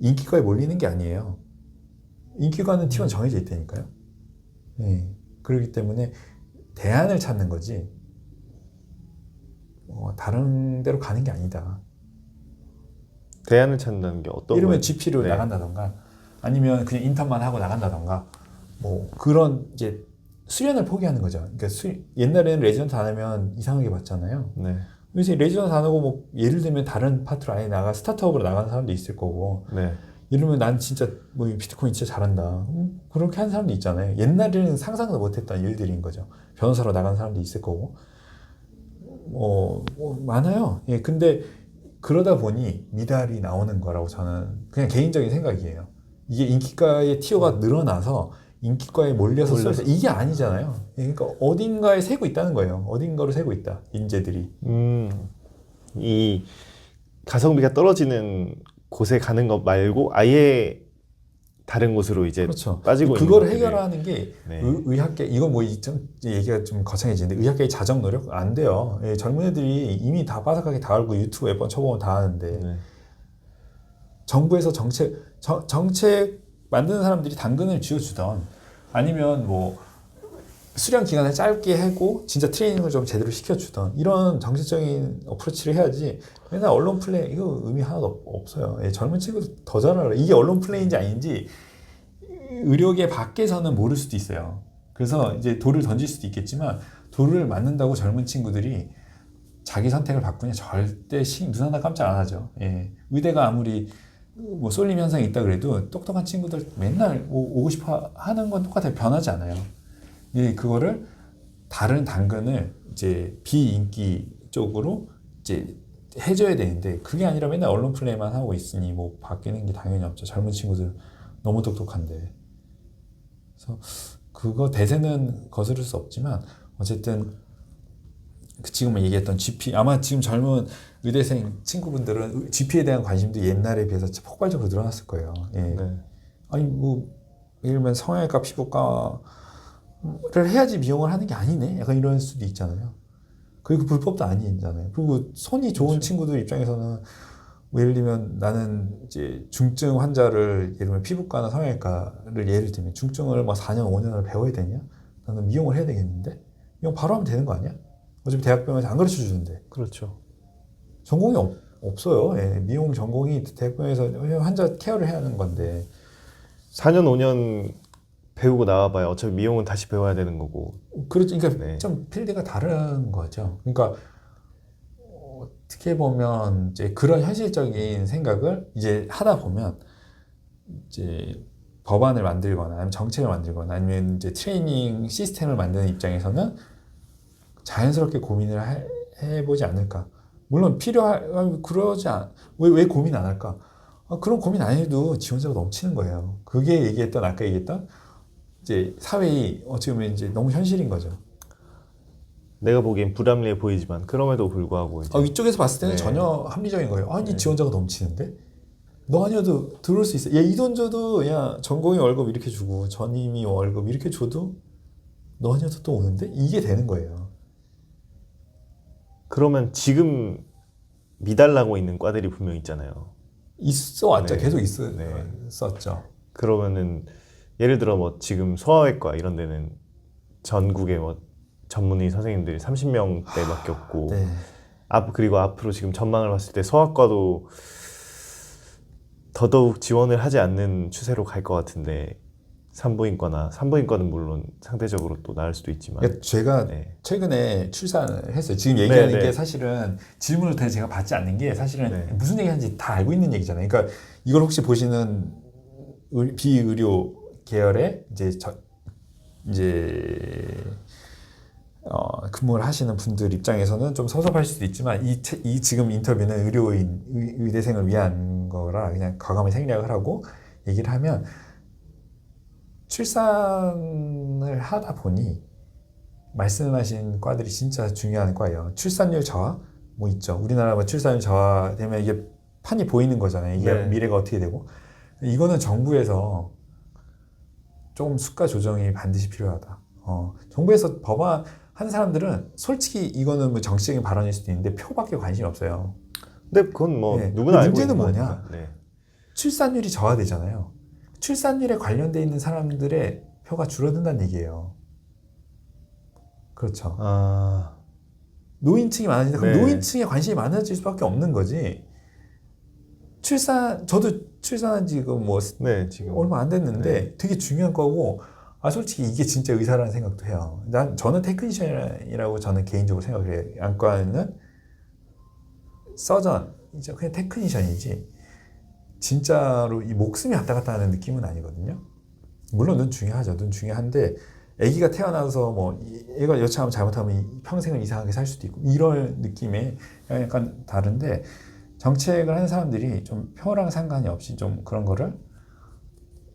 인기과에 몰리는 게 아니에요. 인기과는 T1 정해져 있다니까요. 네. 그렇기 때문에 대안을 찾는 거지 다른 데로 가는 게 아니다. 대안을 찾는다는 게 어떤 이러면 거예요? GP로 네. 나간다던가 아니면 그냥 인턴만 하고 나간다던가 뭐 그런 이제 수련을 포기하는 거죠. 그러니까 옛날에는 레지던트 안 하면 이상하게 봤잖아요. 네. 요새 레지던트 안 하고 뭐 예를 들면 다른 파트로 아예 나가 스타트업으로 나가는 사람도 있을 거고 네. 이러면 난 진짜 뭐 비트코인 진짜 잘한다. 그렇게 하는 사람도 있잖아요. 옛날에는 상상도 못했던 일들인 거죠. 변호사로 나간 사람도 있을 거고 뭐 많아요. 예, 근데 그러다 보니 미달이 나오는 거라고 저는 그냥 개인적인 생각이에요. 이게 인기과의 티어가 늘어나서 인기과에 몰려서 쏠 이게 아니잖아요. 그러니까 어딘가에 새고 있다는 거예요. 어딘가로 새고 있다. 인재들이. 이 가성비가 떨어지는 곳에 가는 것 말고 아예 다른 곳으로 이제 그렇죠. 빠지고 있는 그거를 것들을. 해결하는 게 네. 의학계 이건 뭐 좀 얘기가 좀 거창해지는데 의학계의 자정 노력 안 돼요. 예, 젊은 애들이 이미 다 바삭하게 다 알고 유튜브 몇 번 쳐보면 다 아는데 네. 정부에서 정책 만드는 사람들이 당근을 쥐어주던 아니면 뭐 수련 기간을 짧게 하고 진짜 트레이닝을 좀 제대로 시켜주던 이런 정책적인 어프로치를 해야지 맨날 언론 플레이 이거 의미 하나도 없어요. 예, 젊은 친구들 더 잘 알아. 이게 언론 플레이인지 아닌지 의료계 밖에서는 모를 수도 있어요. 그래서 이제 돌을 던질 수도 있겠지만 돌을 맞는다고 젊은 친구들이 자기 선택을 바꾸냐 절대 눈 하나 깜짝 안 하죠. 예. 의대가 아무리 뭐 쏠림 현상이 있다 그래도 똑똑한 친구들 맨날 오고 싶어 하는 건 똑같아요. 변하지 않아요. 예, 그거를 다른 당근을 이제 비인기 쪽으로 이제 해줘야 되는데 그게 아니라 맨날 언론 플레이만 하고 있으니 뭐 바뀌는 게 당연히 없죠. 젊은 친구들 너무 똑똑한데. 그래서 그거 대세는 거스를 수 없지만 어쨌든 지금 얘기했던 GP 아마 지금 젊은 의대생 친구분들은 GP에 대한 관심도 옛날에 비해서 폭발적으로 늘어났을 거예요. 예. 네. 아니 뭐 예를 들면 성형외과 피부과를 해야지 미용을 하는 게 아니네. 약간 이런 수도 있잖아요. 그리고 불법도 아니잖아요. 그리고 손이 좋은 그렇죠. 친구들 입장에서는 뭐 예를 들면 나는 이제 중증 환자를 예를 들면 피부과나 성형외과를 예를 들면 중증을 막 4년 5년을 배워야 되냐? 나는 미용을 해야 되겠는데 미용 바로 하면 되는 거 아니야? 어차피 대학병원에서 안 가르쳐 주는데. 그렇죠. 전공이 없어요. 예, 미용 전공이 대학병원에서 환자 케어를 해야 하는 건데 4년 5년 배우고 나와봐야 어차피 미용은 다시 배워야 되는 거고. 그렇죠. 그러니까 네. 좀 필드가 다른 거죠. 그러니까 어떻게 보면 이제 그런 현실적인 생각을 이제 하다 보면 이제 법안을 만들거나 아니면 정책을 만들거나 아니면 이제 트레이닝 시스템을 만드는 입장에서는 자연스럽게 고민을 해보지 않을까. 물론 그러지 왜 고민 안 할까? 그런 고민 안 해도 지원자가 넘치는 거예요. 그게 아까 얘기했던 이제 사회의 어찌 보면 이제 너무 현실인 거죠. 내가 보기엔 불합리해 보이지만 그럼에도 불구하고 이제 이쪽에서 봤을 때는 네. 전혀 합리적인 거예요. 아니 네. 지원자가 넘치는데 너 아니어도 들어올 수 있어. 야, 이 돈 줘도 야 전공의 월급 이렇게 주고 전임이 월급 이렇게 줘도 너 아니어도 또 오는데 이게 되는 거예요. 그러면 지금 미달나고 있는 과들이 분명 있잖아요. 있어 왔죠. 네. 계속 네. 있었죠. 그러면은 예를 들어 뭐 지금 소아외과 이런 데는 전국에 뭐 전문의 선생님들이 30명대밖에 없고 네. 그리고 앞으로 지금 전망을 봤을 때 소아과도 더더욱 지원을 하지 않는 추세로 갈 것 같은데 산부인과는 물론 상대적으로 또 나을 수도 있지만 그러니까 제가 네. 최근에 출산을 했어요. 지금 얘기하는 네. 게 사실은 질문을 다 제가 받지 않는 게 사실은 네. 무슨 얘기하는지 다 알고 있는 얘기잖아요. 그러니까 이걸 혹시 보시는 비의료 계열의 근무를 하시는 분들 입장에서는 좀 섭섭할 수도 있지만 이 지금 인터뷰는 의대생을 위한 거라 그냥 과감히 생략을 하고 얘기를 하면 출산을 하다 보니 말씀하신 과들이 진짜 중요한 과예요. 출산율 저하 뭐 있죠. 우리나라 뭐 출산율 저하되면 이게 판이 보이는 거잖아요. 이게 네. 미래가 어떻게 되고 이거는 정부에서 조금 수가 조정이 반드시 필요하다. 정부에서 법안 한 사람들은 솔직히 이거는 뭐 정치적인 발언일 수도 있는데 표밖에 관심이 없어요. 근데 그건 뭐 네. 누구나 알고 문제는 있는 뭐냐? 거니까. 네. 출산율이 저하되잖아요. 출산율에 관련돼 있는 사람들의 표가 줄어든다는 얘기예요. 그렇죠. 아, 노인층이 많아진다. 그럼 네. 노인층에 관심이 많아질 수밖에 없는 거지. 저도 출산한 지 지금 뭐 네, 지금. 얼마 안 됐는데 되게 중요한 거고, 솔직히 이게 진짜 의사라는 생각도 해요. 저는 테크니션이라고 저는 개인적으로 생각을 해요. 안과는 서전, 이제 그냥 테크니션이지, 진짜로 이 목숨이 왔다 갔다 하는 느낌은 아니거든요. 물론 눈 중요하죠. 눈 중요한데, 아기가 태어나서 뭐 얘가 여차하면 잘못하면 평생을 이상하게 살 수도 있고 이런 느낌의 약간 다른데, 정책을 하는 사람들이 좀 표랑 상관이 없이 좀 그런 거를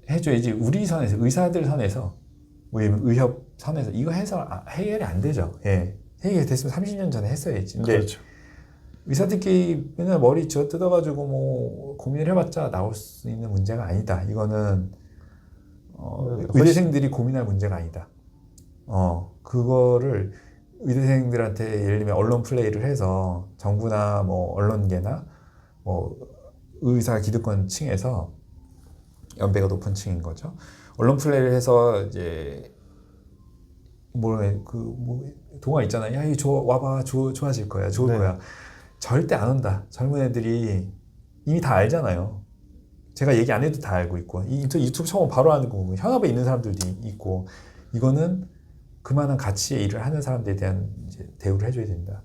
해줘야지. 우리 선에서, 의사들 선에서, 의협 선에서 이거 해서 해결이 안 되죠. 예. 해결이 됐으면 30년 전에 했어야지. 근데 그렇죠. 의사들끼리 맨날 머리 쥐어 뜯어가지고 뭐 고민을 해봤자 나올 수 있는 문제가 아니다. 이거는 의대생들이 고민할 문제가 아니다. 그거를 의대생들한테 예를 들면 언론 플레이를 해서 정부나 뭐 언론계나 뭐 의사 기득권 층에서, 연배가 높은 층인 거죠. 언론 플레이를 해서 이제 뭐 동화 있잖아요. 야, 이거 와봐, 좋아질 거야, 좋을 네. 거야. 절대 안 온다. 젊은 애들이 이미 다 알잖아요. 제가 얘기 안 해도 다 알고 있고, 유튜브 처음 바로 하는 거고, 현업에 있는 사람들도 있고, 이거는 그만한 가치의 일을 하는 사람들에 대한 이제 대우를 해줘야 된다.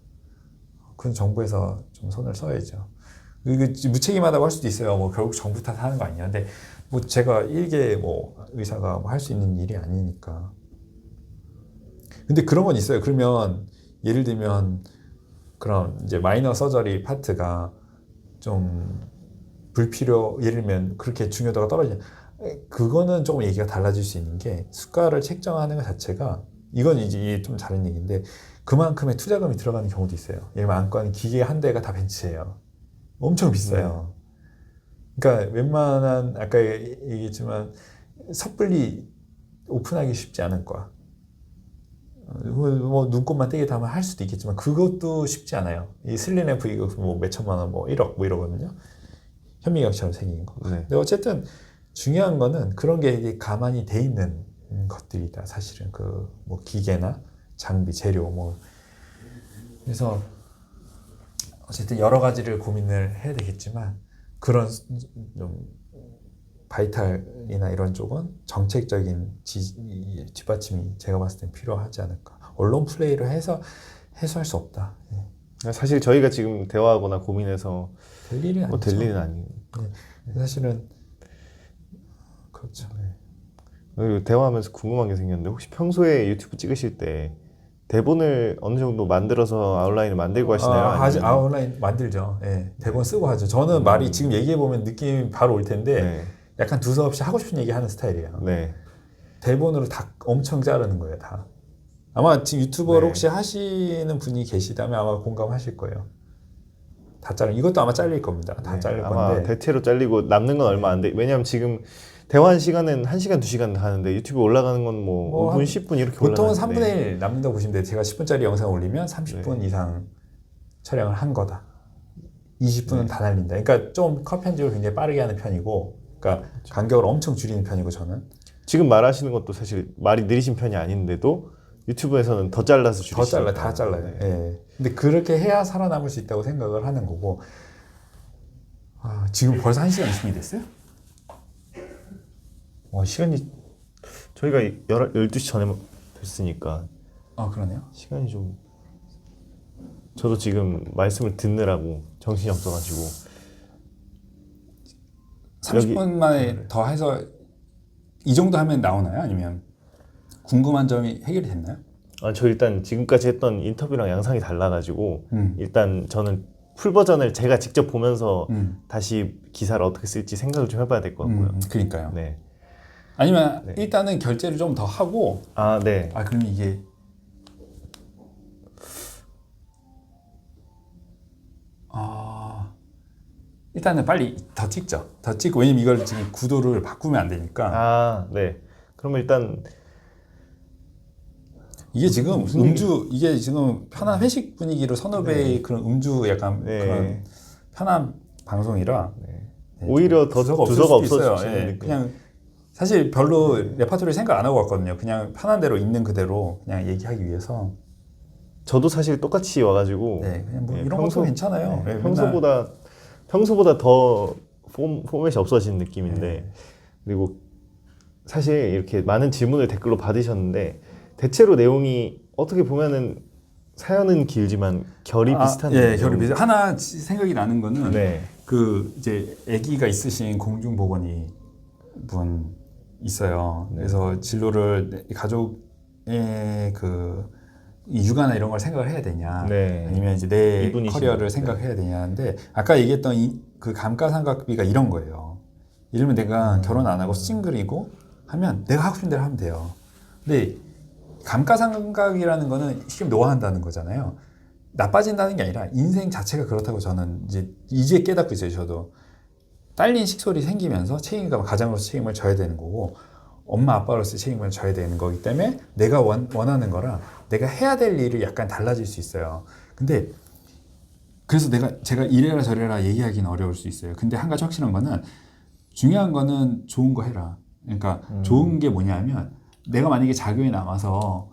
그건 정부에서 좀 손을 써야죠. 이거 무책임하다고 할 수도 있어요. 뭐 결국 정부 탓하는 거 아니냐. 근데 뭐 제가 일개 뭐 의사가 뭐 할 수 있는 일이 아니니까. 근데 그런 건 있어요. 그러면 예를 들면 그런 이제 마이너 서저리 파트가 좀 예를 들면 그렇게 중요도가 떨어지냐. 그거는 조금 얘기가 달라질 수 있는 게, 수가를 책정하는 것 자체가, 이건 이제 좀 다른 얘기인데, 그만큼의 투자금이 들어가는 경우도 있어요. 예를 들면 안과는 기계 한 대가 다 벤치예요. 엄청 비싸요. 그러니까 웬만한, 아까 얘기했지만 섣불리 오픈하기 쉽지 않은 과. 뭐 눈곱만 떼게 하면 할 수도 있겠지만 그것도 쉽지 않아요. 이 슬리램프 이거 뭐 몇천만 원, 뭐 1억 뭐 이러거든요. 현미경처럼 생긴 거. 네. 근데 어쨌든 중요한 거는 그런 게 이게 가만히 돼 있는 것들이다. 사실은 그 뭐 기계나 장비, 재료 뭐. 그래서 어쨌든 여러 가지를 고민을 해야 되겠지만, 그런 좀 바이탈이나 이런 쪽은 정책적인 뒷받침이 제가 봤을 땐 필요하지 않을까. 언론 플레이를 해서 해소할 수 없다. 사실 저희가 지금 대화하거나 고민해서 될 일은 아니죠. 될 일은 아니에요. 사실은 그렇죠. 그리고 대화하면서 궁금한 게 생겼는데, 혹시 평소에 유튜브 찍으실 때 대본을 어느 정도 만들어서 아웃라인을 만들고 하시나요? 아니면- 아웃라인 만들죠. 예, 대본 쓰고 하죠. 저는 말이 지금 얘기해 보면 느낌이 바로 올 텐데, 네. 약간 두서없이 하고 싶은 얘기 하는 스타일이에요. 네. 대본으로 다 엄청 자르는 거예요, 다. 아마 지금 유튜버를 네. 혹시 하시는 분이 계시다면 아마 공감하실 거예요. 다 자르. 이것도 아마 잘릴 겁니다. 다 네, 자를 아마 건데. 대체로 잘리고 남는 건 얼마 안 돼. 왜냐면 지금 대화한 시간은 1시간, 2시간 하는데 유튜브 올라가는 건 뭐 5분, 10분 이렇게 보통은 올라가는데 3분의 1 남는다고 보시면 돼요. 제가 10분짜리 영상 올리면 30분 이상 촬영을 한 거다. 20분은 다 날린다. 그러니까 좀 컷 편집을 굉장히 빠르게 하는 편이고, 그러니까 간격을 엄청 줄이는 편이고, 저는 지금 말하시는 것도 사실 말이 느리신 편이 아닌데도 유튜브에서는 더 잘라서 줄이시니까. 더 잘라, 다 잘라요. 예. 근데 그렇게 해야 살아남을 수 있다고 생각을 하는 거고. 지금 벌써 1시간 20분이 됐어요? 시간이 저희가 12시 전에 됐으니까 그러네요. 시간이 좀, 저도 지금 말씀을 듣느라고 정신이 없어가지고 30분 만에 더 해서 이 정도 하면 나오나요? 아니면 궁금한 점이 해결이 됐나요? 저 일단 지금까지 했던 인터뷰랑 양상이 달라가지고 일단 저는 풀 버전을 제가 직접 보면서 다시 기사를 어떻게 쓸지 생각을 좀 해봐야 될 것 같고요. 그러니까요. 네. 아니면 일단은 결제를 좀 더 하고, 네. 그럼 이게 일단은 빨리 더 찍죠. 더 찍고, 왜냐면 이걸 지금 구도를 바꾸면 안 되니까. 네. 그러면 일단 이게 지금 이게 지금 편한 회식 분위기로 선후배의 그런 음주 약간 네. 그런 편한 방송이라 오히려 더 두서가 두서가 없을 수도 있어요. 없어지는 예, 느낌. 그냥 사실 별로 레파토리 생각 안 하고 왔거든요. 그냥 편한 대로 있는 그대로 그냥 얘기하기 위해서. 저도 사실 똑같이 와가지고 네, 그냥 뭐 예, 이런 것도 괜찮아요. 예, 평소보다 더 포맷이 없어진 느낌인데 네. 그리고 사실 이렇게 많은 질문을 댓글로 받으셨는데 대체로 내용이 어떻게 보면은 사연은 길지만 결이 비슷한 예, 결이 비슷. 하나 생각이 나는 거는 네. 그 이제 아기가 있으신 공중보건이 분 있어요. 네. 그래서 진로를 가족의 이 육아나 이런 걸 생각을 해야 되냐, 네. 아니면 이제 내 이분이시죠. 커리어를 생각해야 되냐인데 아까 얘기했던 그 감가상각비가 이런 거예요. 예를 들면 내가 결혼 안 하고 싱글이고 하면 내가 하고 싶은 대로 하면 돼요. 근데 감가상각이라는 거는 쉽게 노화한다는 거잖아요. 나빠진다는 게 아니라 인생 자체가 그렇다고 저는 이제 깨닫고 있어요. 저도 딸린 식솔이 생기면서 책임감, 가장으로서 책임을 져야 되는 거고 엄마 아빠로서 책임을 져야 되는 거기 때문에 내가 원하는 거랑 내가 해야 될 일이 약간 달라질 수 있어요. 근데 그래서 제가 이래라 저래라 얘기하기는 어려울 수 있어요. 근데 한 가지 확실한 거는 중요한 거는 좋은 거 해라. 그러니까 좋은 게 뭐냐면 내가 만약에 자교에 남아서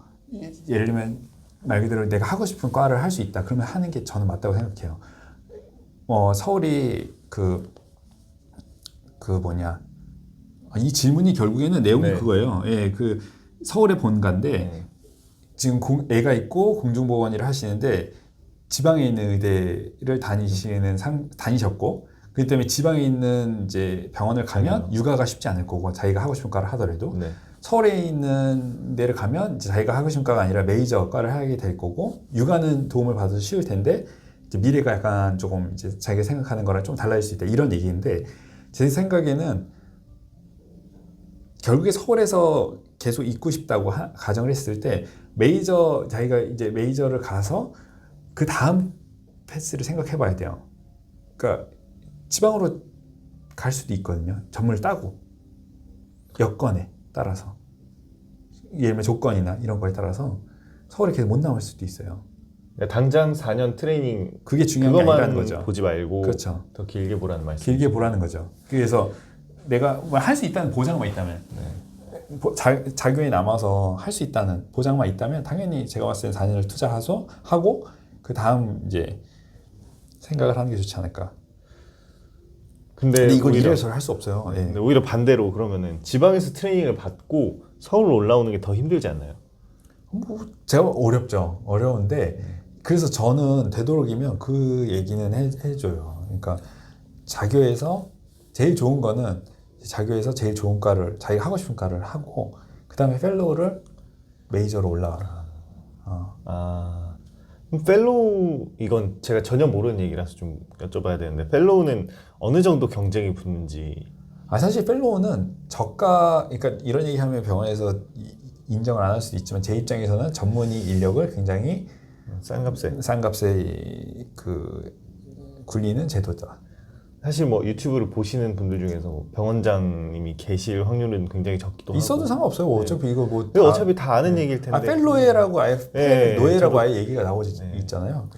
예를 들면 말 그대로 내가 하고 싶은 과를 할 수 있다. 그러면 하는 게 저는 맞다고 생각해요. 서울이 이 질문이 결국에는 내용이 네. 그거예요. 예, 그 서울의 본가인데 네. 지금 애가 있고 공중보건 일을 하시는데 지방에 있는 의대를 다니셨고 그렇기 때문에 지방에 있는 이제 병원을 가면 육아가 쉽지 않을 거고 자기가 하고 싶은 과를 하더라도 네. 서울에 있는 데를 가면 이제 자기가 하고 싶은 과가 아니라 메이저 과를 하게 될 거고 육아는 도움을 받아서 쉬울 텐데 이제 미래가 약간 조금 이제 자기가 생각하는 거랑 좀 달라질 수 있다 이런 얘기인데 제 생각에는 결국에 서울에서 계속 있고 싶다고 가정을 했을 때 자기가 이제 메이저를 가서 그 다음 패스를 생각해 봐야 돼요. 그러니까 지방으로 갈 수도 있거든요. 전문을 따고 여건에 따라서 예를 들면 조건이나 이런 거에 따라서 서울에 계속 못 남을 수도 있어요. 당장 4년 트레이닝 그게 중요한 게 아니라는 그것만 거죠. 보지 말고 그렇죠. 더 길게 보라는 말씀. 길게 보라는 거죠. 그래서 내가 할 수 있다는 보장만 있다면 자교에 남아서 할 수 있다는 보장만 있다면 당연히 제가 봤을 때 4년을 투자해서 하고 그 다음 이제 생각을 하는 게 좋지 않을까. 근데 이걸 오히려 이래서 할 수 없어요. 예. 근데 오히려 반대로 그러면은 지방에서 트레이닝을 받고 서울로 올라오는 게 더 힘들지 않나요? 뭐 제가 어렵죠. 어려운데 그래서 저는 되도록이면 그 얘기는 해줘요. 그러니까 자교에서 제일 좋은 거는 자교에서 제일 좋은 과를 자기가 하고 싶은 과를 하고 그 다음에 펠로우를 메이저로 올라가라. 그럼 펠로우 이건 제가 전혀 모르는 얘기라서 좀 여쭤봐야 되는데 펠로우는 어느 정도 경쟁이 붙는지. 사실 펠로우는 저가 그러니까 이런 얘기하면 병원에서 인정을 안 할 수도 있지만 제 입장에서는 전문의 인력을 굉장히 싼 값에 굴리는 제도다. 사실 뭐 유튜브를 보시는 분들 중에서 병원장님이 계실 확률은 굉장히 적기도 있어도 하고. 상관없어요. 어차피 이거 뭐 어차피 다 아는 얘기일 텐데. 펠로에라고 아예 노예라고 저도- 아예 얘기가 나오지 있잖아요.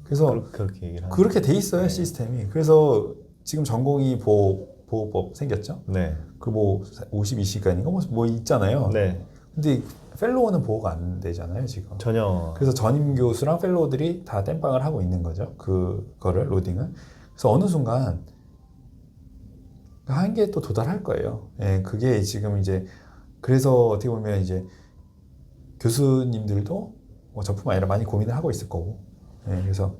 그래서 그렇게 얘기를 하는. 그렇게 돼 있어요 시스템이. 그래서 지금 전공의 보호법 생겼죠. 네. 그 뭐 52시간인가 뭐 있잖아요. 네. 근데 펠로우는 보호가 안 되잖아요 지금. 전혀. 그래서 전임 교수랑 펠로우들이 다 땜빵을 하고 있는 거죠. 그거를 로딩을. 그래서 어느 순간 한계에 또 도달할 거예요. 예, 그게 지금 이제 그래서 어떻게 보면 이제 교수님들도 뭐 저뿐만 아니라 많이 고민을 하고 있을 거고. 예, 그래서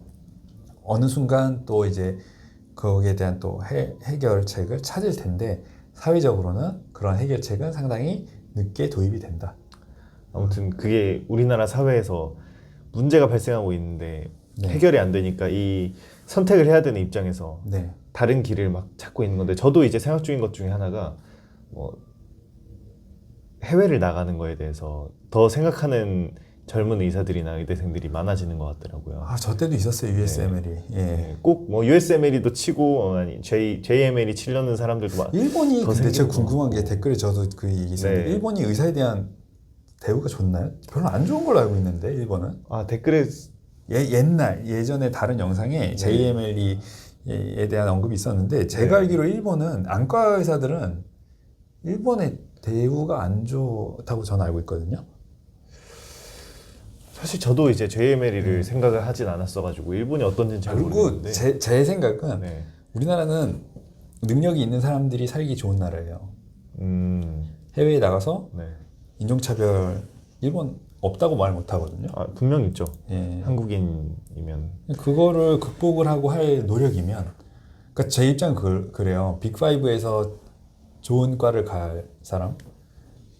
어느 순간 또 이제 거기에 대한 또 해결책을 찾을 텐데 사회적으로는 그런 해결책은 상당히 늦게 도입이 된다. 아무튼 그게 우리나라 사회에서 문제가 발생하고 있는데 네. 해결이 안 되니까 이 선택을 해야 되는 입장에서 네. 다른 길을 막 찾고 있는 건데 저도 이제 생각 중인 것 중에 하나가 뭐 해외를 나가는 거에 대해서 더 생각하는 젊은 의사들이나 의대생들이 많아지는 것 같더라고요. 저 때도 있었어요 USML이. 예. 꼭 뭐 USMLE도 치고 아니 JMLE 치려는 사람들도 막 일본이 더 근데 제가 생기고. 궁금한 게 댓글에 저도 그 얘기 있었는데 네. 일본이 의사에 대한 대우가 좋나요? 별로 안 좋은 걸로 알고 있는데 일본은 댓글에 예전에 다른 영상에 JML이 대한 언급이 있었는데 제가 네. 알기로 일본은 안과 의사들은 일본의 대우가 안 좋다고 저는 알고 있거든요. 사실 저도 이제 JML을 생각을 하진 않았어가지고 일본이 어떤지는 잘 그리고 모르겠는데. 제 생각은 네. 우리나라는 능력이 있는 사람들이 살기 좋은 나라예요. 해외에 나가서 네. 인종차별 일본 없다고 말 못하거든요. 아, 분명 있죠. 예. 한국인이면. 그거를 극복을 하고 할 노력이면, 그러니까 제 입장은 그래요. 빅5에서 좋은 과를 갈 사람,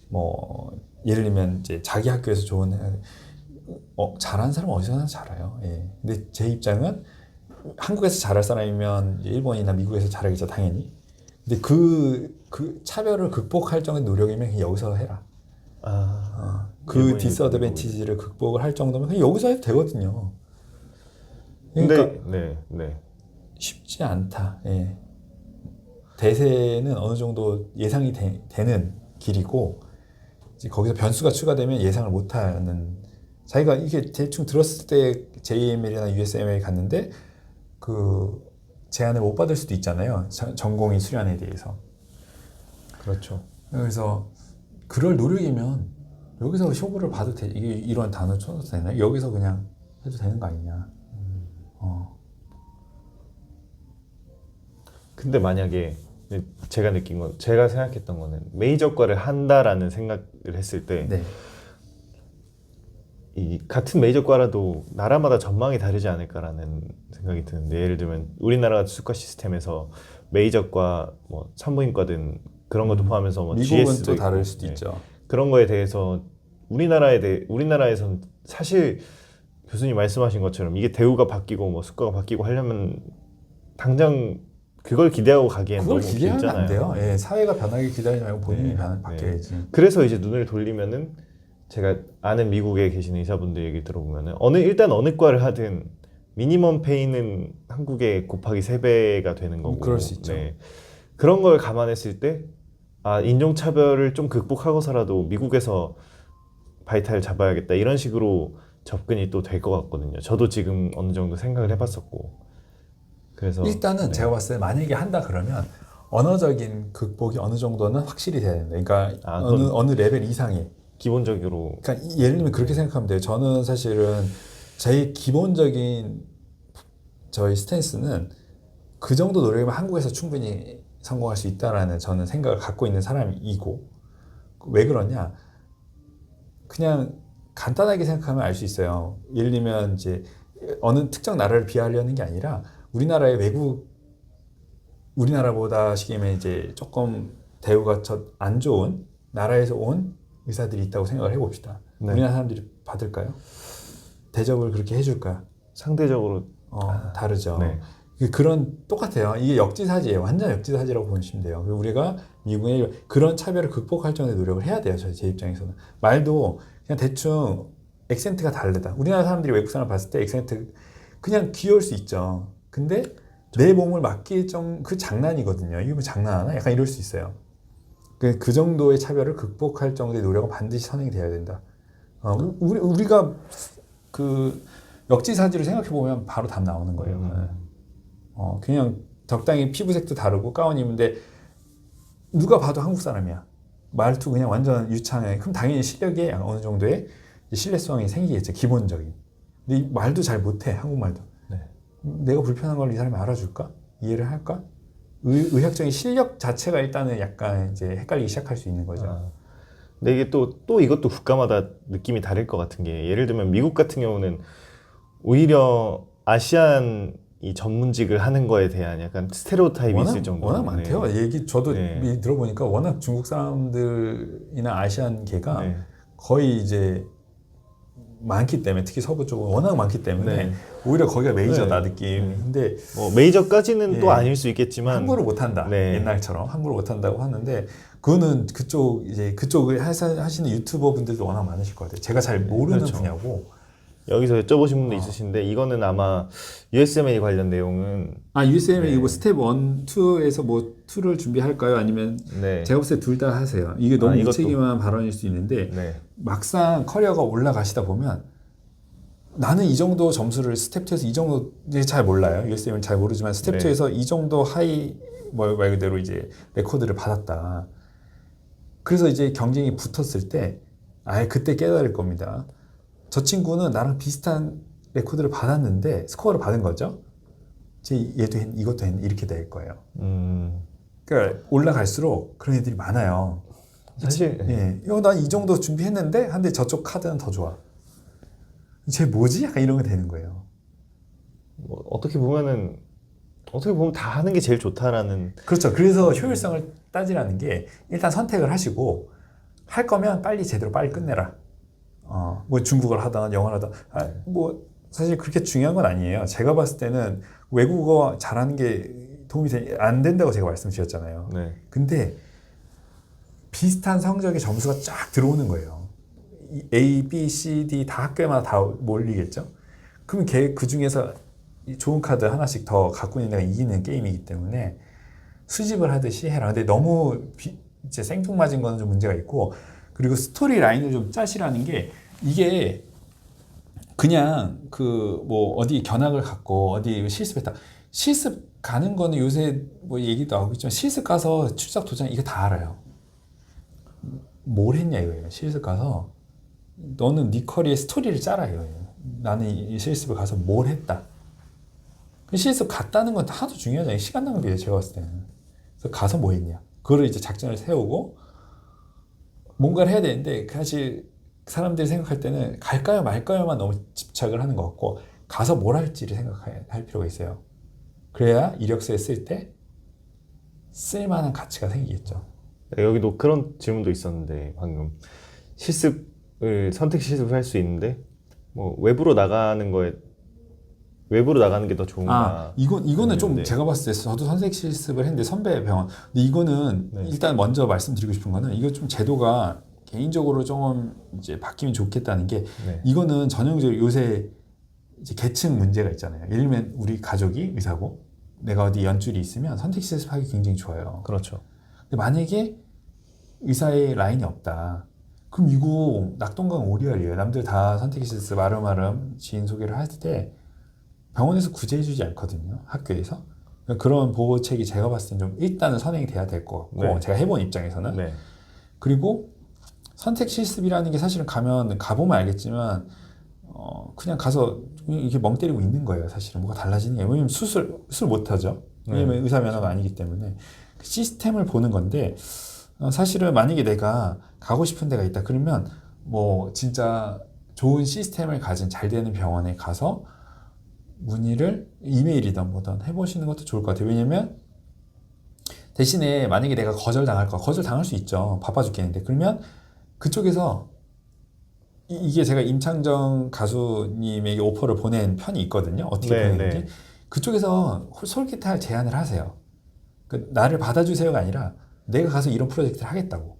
뭐 예를 들면 이제 자기 학교에서 좋은 잘하는 사람은 어디서나 잘해요. 예. 근데 제 입장은 한국에서 잘할 사람이면 일본이나 미국에서 잘하겠죠, 당연히. 근데 그 차별을 극복할 정도의 노력이면 그냥 여기서 해라. 그 일본이 디스어드밴티지를 극복을 할 정도면 그냥 여기서 해도 되거든요. 근데 그러니까 네. 쉽지 않다. 예. 대세는 어느 정도 예상이 되는 길이고 이제 거기서 변수가 추가되면 예상을 못하는, 자기가 이게 대충 들었을 때 JML이나 USML에 갔는데 그 제안을 못 받을 수도 있잖아요. 전공의 수련에 대해서. 그렇죠. 그래서 그럴 노력이면 여기서 쇼부를 봐도 돼. 이게 이런 단어 쳐도 되나? 여기서 그냥 해도 되는 거 아니냐. 근데 만약에 제가 느낀 건, 제가 생각했던 거는 메이저과를 한다라는 생각을 했을 때 네. 이 같은 메이저과라도 나라마다 전망이 다르지 않을까라는 생각이 드는데, 예를 들면 우리나라 수과 시스템에서 메이저과 뭐 산부인과든 그런 것도 포함해서 뭐 미국은 GS도 또 다를 있고, 수도 있죠. 그런 거에 대해서 우리나라에서는 사실 교수님 말씀하신 것처럼 이게 대우가 바뀌고 뭐 수과가 바뀌고 하려면 당장 그걸 기대하고 가기엔 그걸 너무 기대하면 길잖아요. 안 돼요. 예, 사회가 변하기 기다리지 말고 본인이 네, 바뀌어야지. 그래서 이제 눈을 돌리면은 제가 아는 미국에 계시는 의사분들 얘기 들어보면은 일단 어느 과를 하든 미니멈 페이는 한국에 곱하기 3배가 되는 거고, 그럴 수 있죠. 그런 걸 감안했을 때 인종차별을 좀 극복하고서라도 미국에서 바이탈 잡아야겠다, 이런 식으로 접근이 또 될 것 같거든요. 저도 지금 어느 정도 생각을 해봤었고. 그래서 일단은 제가 봤을 때 만약에 한다 그러면 언어적인 극복이 어느 정도는 확실히 돼야 된다. 그러니까 어느 레벨 이상의. 기본적으로 그러니까 예를 들면 그렇게 생각하면 돼요. 저는 사실은 제 기본적인 저희 스탠스는 그 정도 노력이면 한국에서 충분히 성공할 수 있다라는 저는 생각을 갖고 있는 사람이고, 왜 그러냐? 그냥 간단하게 생각하면 알 수 있어요. 예를 들면 이제 어느 특정 나라를 비하하려는 게 아니라 우리나라보다 시기면 이제 조금 대우가 안 좋은 나라에서 온 의사들이 있다고 생각을 해봅시다. 네. 우리나라 사람들이 받을까요? 대접을 그렇게 해줄까요? 상대적으로 다르죠. 네. 그런 똑같아요. 이게 역지사지예요. 완전 역지사지라고 보시면 돼요. 그리고 우리가 미국의 그런 차별을 극복할 정도의 노력을 해야 돼요. 제 입장에서는. 말도 그냥 대충 액센트가 다르다. 우리나라 사람들이 외국 사람 봤을 때 액센트 그냥 귀여울 수 있죠. 근데 내 몸을 맡길 그 장난이거든요. 이게 뭐 장난하나? 약간 이럴 수 있어요. 그 정도의 차별을 극복할 정도의 노력은 반드시 선행이 돼야 된다. 우리가 그 역지사지를 생각해 보면 바로 답 나오는 거예요. 그냥 적당히 피부색도 다르고 가운 입는데 누가 봐도 한국 사람이야. 말투 그냥 완전 유창해. 그럼 당연히 실력에 어느 정도의 신뢰성이 생기겠죠. 기본적인. 근데 이 말도 잘 못해. 한국말도. 네. 내가 불편한 걸 이 사람이 알아줄까? 이해를 할까? 의학적인 실력 자체가 일단은 약간 이제 헷갈리기 시작할 수 있는 거죠. 근데 이게 또 이것도 국가마다 느낌이 다를 것 같은 게, 예를 들면 미국 같은 경우는 오히려 아시안 이 전문직을 하는 거에 대한 약간 스테레오타입이 있을 정도로 워낙 많대요. 저도 네. 들어보니까 워낙 중국 사람들이나 아시안계가 네. 거의 이제 많기 때문에, 특히 서부 쪽은 워낙 많기 때문에 네. 오히려 거기가 메이저다 네. 느낌. 근데 뭐 메이저까지는 예. 또 아닐 수 있겠지만 함부로 못한다. 네. 옛날처럼 함부로 못한다고 하는데, 그거는 그쪽을 하시는 유튜버 분들도 워낙 많으실 것 같아요. 제가 잘 모르는 그렇죠. 분야고. 여기서 여쭤보신 분도 있으신데, 이거는 아마 USMA 관련 내용은 USMA 네. 이거 스텝 1, 2에서 뭐 2를 준비할까요? 아니면 네. 제가 봤을 때 둘 다 하세요. 이게 너무 이것도. 무책임한 발언일 수 있는데 네. 막상 커리어가 올라가시다 보면 나는 이 정도 점수를 스텝 2에서 이 정도 이제 잘 몰라요. USM을 잘 모르지만 스텝 2에서 이 정도 하이 말 그대로 이제 레코드를 받았다. 그래서 이제 경쟁이 붙었을 때 아예 그때 깨달을 겁니다. 저 친구는 나랑 비슷한 레코드를 받았는데 스코어를 받은 거죠. 얘도 이것도 이렇게 될 거예요. 그러니까 올라갈수록 그런 애들이 많아요. 사실 예, 난 이 정도 준비했는데 한데 저쪽 카드는 더 좋아. 쟤 뭐지? 약간 이런 게 되는 거예요. 뭐 어떻게 보면 다 하는 게 제일 좋다라는. 그렇죠. 그래서 효율성을 따지라는 게 일단 선택을 하시고 할 거면 제대로 빨리 끝내라. 뭐 중국어를 하든 영어를 하든 뭐 사실 그렇게 중요한 건 아니에요. 제가 봤을 때는 외국어 잘하는 게 도움이 안 된다고 제가 말씀드렸잖아요. 네. 근데 비슷한 성적의 점수가 쫙 들어오는 거예요. A, B, C, D 다 학교마다 다 몰리겠죠. 그러면 그 중에서 좋은 카드 하나씩 더 갖고 있는 애가 이기는 게임이기 때문에 수집을 하듯이 해라. 근데 너무 이제 생뚱맞은 거는 좀 문제가 있고, 그리고 스토리 라인을 좀 짜시라는 게, 이게 그냥 뭐 어디 견학을 갔고 어디 실습했다. 실습 가는 거는 요새 뭐 얘기도 하고 있지만 실습 가서 출석 도장 이거 다 알아요. 뭘 했냐 이거예요. 실습 가서 너는 네 커리의 스토리를 짜라 이거예요. 나는 이 실습을 가서 뭘 했다. 실습 갔다는 건 하도 중요하잖아요. 시간 낭비예요. 제가 봤을 때는. 그래서 가서 뭐 했냐. 그거를 이제 작전을 세우고 뭔가를 해야 되는데, 사실 사람들이 생각할 때는 갈까요 말까요만 너무 집착을 하는 것 같고, 가서 뭘 할지를 생각할 필요가 있어요. 그래야 이력서에 쓸 때 쓸만한 가치가 생기겠죠. 여기도 그런 질문도 있었는데, 방금 선택 실습을 할 수 있는데 뭐 외부로 나가는 게 더 좋은가? 이거는 좀 제가 봤을 때 저도 선택 실습을 했는데 선배 병원. 근데 이거는 일단 먼저 말씀드리고 싶은 거는, 이거 좀 제도가 개인적으로 좀 이제 바뀌면 좋겠다는 게, 이거는 전형적으로 요새 이제 계층 문제가 있잖아요. 예를 들면 우리 가족이 의사고 내가 어디 연줄이 있으면 선택 실습하기 굉장히 좋아요. 그렇죠. 근데 만약에 의사의 라인이 없다. 그럼 이거 낙동강 오리알이에요. 남들 다 선택 실습 아름아름 지인 소개를 할 때 병원에서 구제해주지 않거든요. 학교에서. 그런 보호책이 제가 봤을 땐 좀 일단은 선행이 돼야 될 것 같고, 제가 해본 입장에서는. 그리고 선택 실습이라는 게 사실은 가보면 알겠지만 그냥 가서 이렇게 멍 때리고 있는 거예요. 사실은 뭐가 달라지는 게. 왜냐면 수술 못하죠. 왜냐면 의사 면허가 아니기 때문에. 그 시스템을 보는 건데, 사실은 만약에 내가 가고 싶은 데가 있다 그러면 뭐 진짜 좋은 시스템을 가진 잘 되는 병원에 가서 문의를 이메일이든 뭐든 해보시는 것도 좋을 것 같아요. 왜냐면 대신에 만약에 내가 거절당할 수 있죠. 바빠 죽겠는데. 그러면 그쪽에서 이게 제가 임창정 가수님에게 오퍼를 보낸 편이 있거든요. 어떻게 보냈는지. 그쪽에서 솔깃할 제안을 하세요. 나를 받아주세요가 아니라 내가 가서 이런 프로젝트를 하겠다고.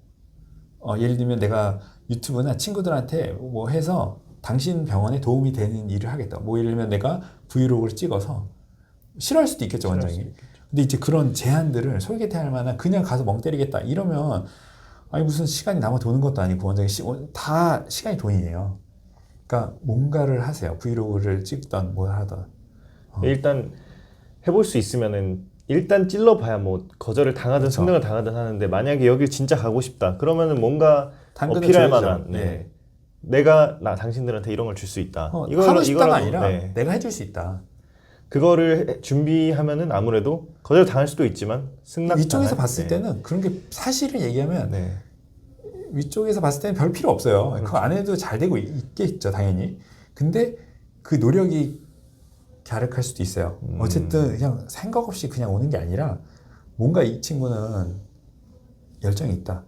예를 들면 내가 유튜브나 친구들한테 뭐 해서 당신 병원에 도움이 되는 일을 하겠다. 뭐 예를 들면 내가 브이로그를 찍어서, 싫어할 수도 있겠죠, 원장이. 근데 이제 그런 제안들을 솔깃할 만한, 그냥 가서 멍 때리겠다 이러면, 아니 무슨 시간이 남아 도는 것도 아니고 원장이 다 시간이 돈이에요. 그러니까 뭔가를 하세요. 브이로그를 찍던 뭘 하던. 일단 해볼 수 있으면은 일단 찔러봐야 뭐 거절을 당하든 승낙을 당하든 하는데, 만약에 여기 진짜 가고 싶다 그러면은 뭔가 어필할 만한, 내가 당신들한테 이런 걸 줄 수 있다. 하고 싶다가 아니라 내가 해줄 수 있다. 그거를 준비하면은 아무래도 거절 당할 수도 있지만 승낙 위쪽에서 봤을 때는 그런 게 사실을 얘기하면 위쪽에서 봤을 때는 별 필요 없어요. 그렇죠. 그 안에도 잘 되고 있겠죠, 당연히. 근데 그 노력이 갸륵할 수도 있어요. 어쨌든 그냥 생각 없이 그냥 오는 게 아니라 뭔가 이 친구는 열정이 있다.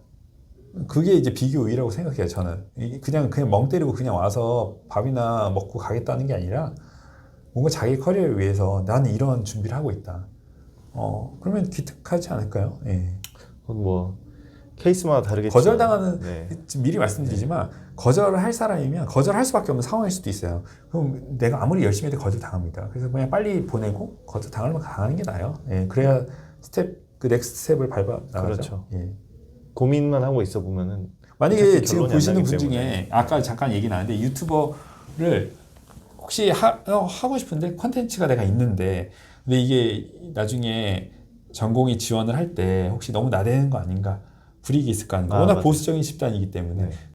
그게 이제 비교의라고 생각해요, 저는. 그냥 멍 때리고 그냥 와서 밥이나 먹고 가겠다는 게 아니라 뭔가 자기 커리어를 위해서 나는 이런 준비를 하고 있다. 그러면 기특하지 않을까요? 그건 뭐 케이스마다 다르겠죠. 거절당하는, 미리 말씀드리지만 거절을 할 사람이면 거절할 수밖에 없는 상황일 수도 있어요. 그럼 내가 아무리 열심히 해도 거절당합니다. 그래서 그냥 빨리 보내고 거절당할 만큼 당하는 게 나아요. 그래야 그 넥스트 스텝을 밟아 나가죠. 그렇죠. 고민만 하고 있어 보면은, 만약에 지금 보시는 분 중에 아까 잠깐 얘기 나왔는데 유튜버를 혹시 하고 싶은데 컨텐츠가 내가 있는데 근데 이게 나중에 전공이 지원을 할 때 혹시 너무 나대는 거 아닌가 불이익이 있을까 하는 거. 아, 워낙 맞아요. 보수적인 집단이기 때문에 네.